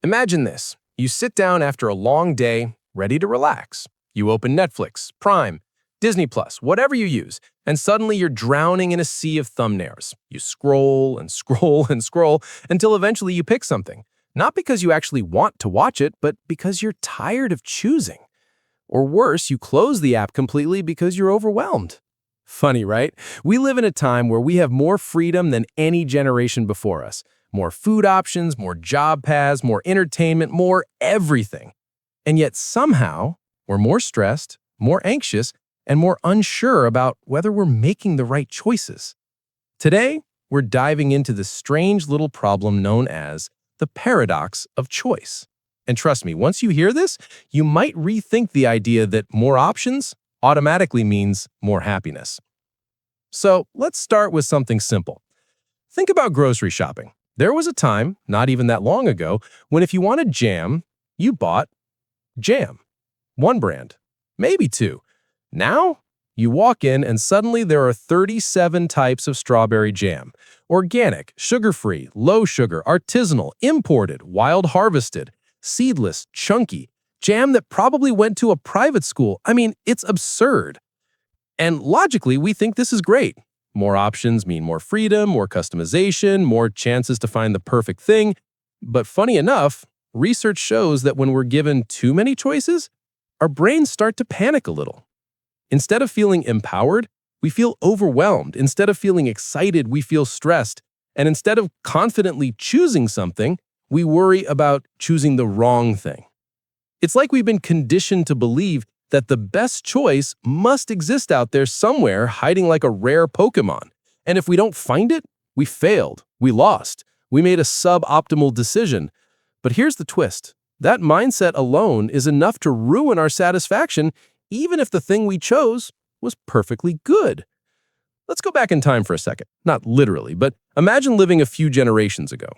Imagine this. You sit down after a long day, ready to relax. You open Netflix, Prime, Disney Plus, whatever you use, and suddenly you're drowning in a sea of thumbnails. You scroll and scroll and scroll until eventually you pick something. Not because you actually want to watch it, but because you're tired of choosing. Or worse, you close the app completely because you're overwhelmed. Funny, right? We live in a time where we have more freedom than any generation before us. More food options, more job paths, more entertainment, more everything. And yet somehow, we're more stressed, more anxious, and more unsure about whether we're making the right choices. Today, we're diving into the strange little problem known as the paradox of choice. And trust me, once you hear this, you might rethink the idea that more options automatically means more happiness. So let's start with something simple. Think about grocery shopping. There was a time, not even that long ago, when if you wanted jam, you bought jam. One brand, maybe two. Now, you walk in and suddenly there are 37 types of strawberry jam. Organic, sugar-free, low sugar, artisanal, imported, wild harvested, seedless, chunky, jam that probably went to a private school. I mean, it's absurd. And logically, we think this is great. More options mean more freedom, more customization, more chances to find the perfect thing. But funny enough, research shows that when we're given too many choices, our brains start to panic a little. Instead of feeling empowered, we feel overwhelmed. Instead of feeling excited, we feel stressed. And instead of confidently choosing something, we worry about choosing the wrong thing. It's like we've been conditioned to believe that the best choice must exist out there somewhere hiding like a rare Pokemon. And if we don't find it, we failed, we lost, we made a suboptimal decision. But here's the twist. That mindset alone is enough to ruin our satisfaction, even if the thing we chose was perfectly good. Let's go back in time for a second. Not literally, but imagine living a few generations ago.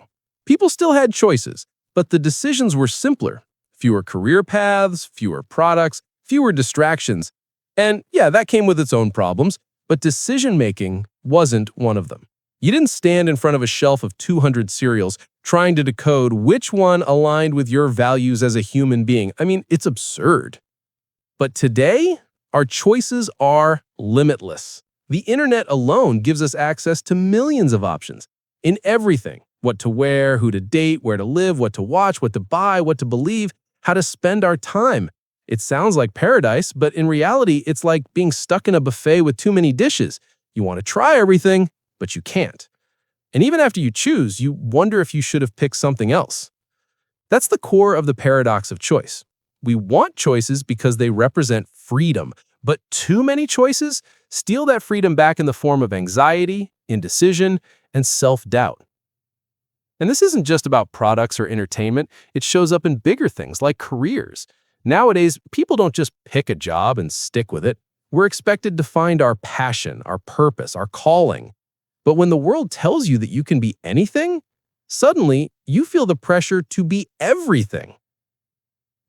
People still had choices, but the decisions were simpler. Fewer career paths, fewer products, fewer distractions. And yeah, that came with its own problems, but decision-making wasn't one of them. You didn't stand in front of a shelf of 200 cereals trying to decode which one aligned with your values as a human being. I mean, it's absurd. But today, our choices are limitless. The internet alone gives us access to millions of options in everything. What to wear, who to date, where to live, what to watch, what to buy, what to believe, how to spend our time. It sounds like paradise, but in reality, it's like being stuck in a buffet with too many dishes. You want to try everything, but you can't. And even after you choose, you wonder if you should have picked something else. That's the core of the paradox of choice. We want choices because they represent freedom, but too many choices steal that freedom back in the form of anxiety, indecision, and self-doubt. And this isn't just about products or entertainment. It shows up in bigger things like careers. Nowadays, people don't just pick a job and stick with it. We're expected to find our passion, our purpose, our calling. But when the world tells you that you can be anything, suddenly you feel the pressure to be everything.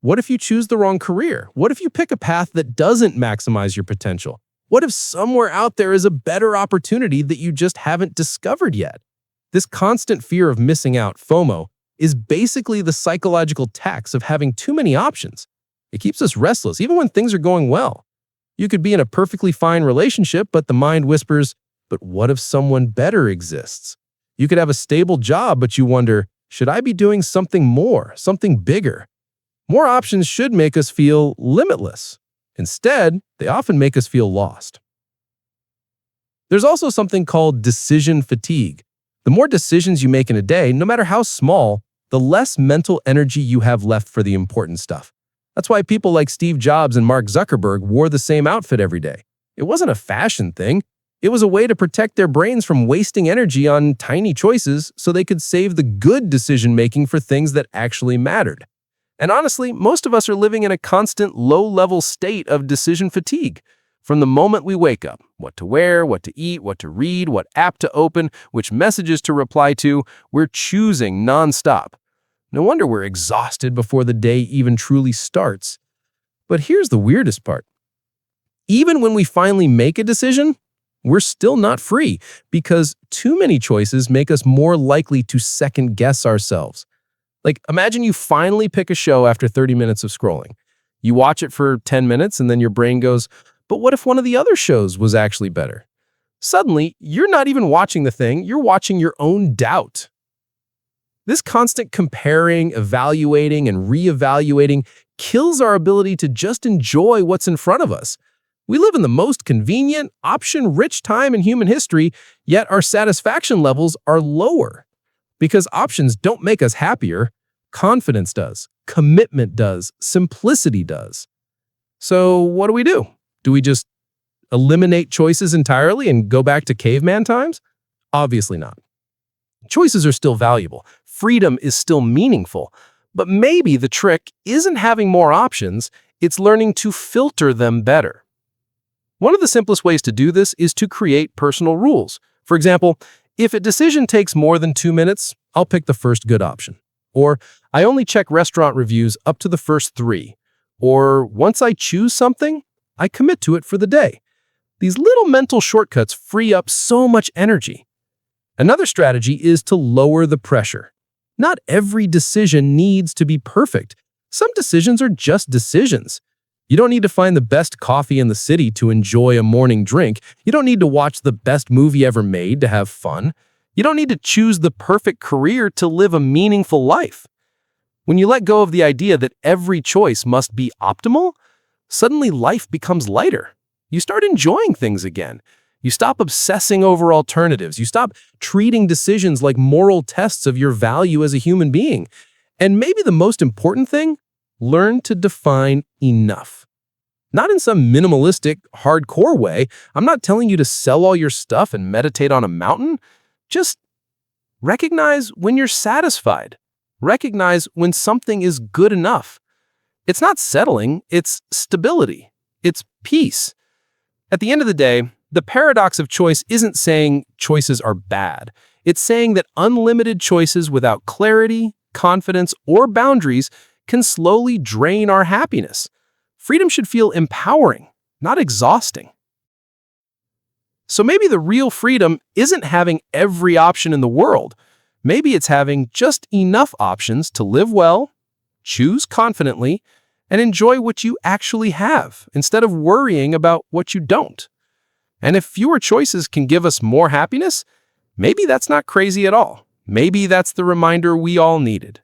What if you choose the wrong career? What if you pick a path that doesn't maximize your potential? What if somewhere out there is a better opportunity that you just haven't discovered yet? This constant fear of missing out, FOMO, is basically the psychological tax of having too many options. It keeps us restless, even when things are going well. You could be in a perfectly fine relationship, but the mind whispers, but what if someone better exists? You could have a stable job, but you wonder, should I be doing something more, something bigger? More options should make us feel limitless. Instead, they often make us feel lost. There's also something called decision fatigue. The more decisions you make in a day, no matter how small, the less mental energy you have left for the important stuff. That's why people like Steve Jobs and Mark Zuckerberg wore the same outfit every day. It wasn't a fashion thing. It was a way to protect their brains from wasting energy on tiny choices so they could save the good decision-making for things that actually mattered. And honestly, most of us are living in a constant low-level state of decision fatigue. From the moment we wake up, what to wear, what to eat, what to read, what app to open, which messages to reply to, we're choosing nonstop. No wonder we're exhausted before the day even truly starts. But here's the weirdest part. Even when we finally make a decision, we're still not free because too many choices make us more likely to second-guess ourselves. Like, imagine you finally pick a show after 30 minutes of scrolling. You watch it for 10 minutes and then your brain goes, but what if one of the other shows was actually better? Suddenly, you're not even watching the thing, you're watching your own doubt. This constant comparing, evaluating, and reevaluating kills our ability to just enjoy what's in front of us. We live in the most convenient, option-rich time in human history, yet our satisfaction levels are lower. Because options don't make us happier, confidence does, commitment does, simplicity does. So what do? Do we just eliminate choices entirely and go back to caveman times? Obviously not. Choices are still valuable. Freedom is still meaningful. But maybe the trick isn't having more options, it's learning to filter them better. One of the simplest ways to do this is to create personal rules. For example, if a decision takes more than 2 minutes, I'll pick the first good option. Or I only check restaurant reviews up to the first 3. Or once I choose something, I commit to it for the day. These little mental shortcuts free up so much energy. Another strategy is to lower the pressure. Not every decision needs to be perfect. Some decisions are just decisions. You don't need to find the best coffee in the city to enjoy a morning drink. You don't need to watch the best movie ever made to have fun. You don't need to choose the perfect career to live a meaningful life. When you let go of the idea that every choice must be optimal, suddenly life becomes lighter. You start enjoying things again. You stop obsessing over alternatives. You stop treating decisions like moral tests of your value as a human being. And maybe the most important thing, learn to define enough. Not in some minimalistic, hardcore way. I'm not telling you to sell all your stuff and meditate on a mountain. Just recognize when you're satisfied. Recognize when something is good enough. It's not settling, it's stability. It's peace. At the end of the day, the paradox of choice isn't saying choices are bad. It's saying that unlimited choices without clarity, confidence, or boundaries can slowly drain our happiness. Freedom should feel empowering, not exhausting. So maybe the real freedom isn't having every option in the world. Maybe it's having just enough options to live well, choose confidently, and enjoy what you actually have instead of worrying about what you don't. And if fewer choices can give us more happiness, maybe that's not crazy at all. Maybe that's the reminder we all needed.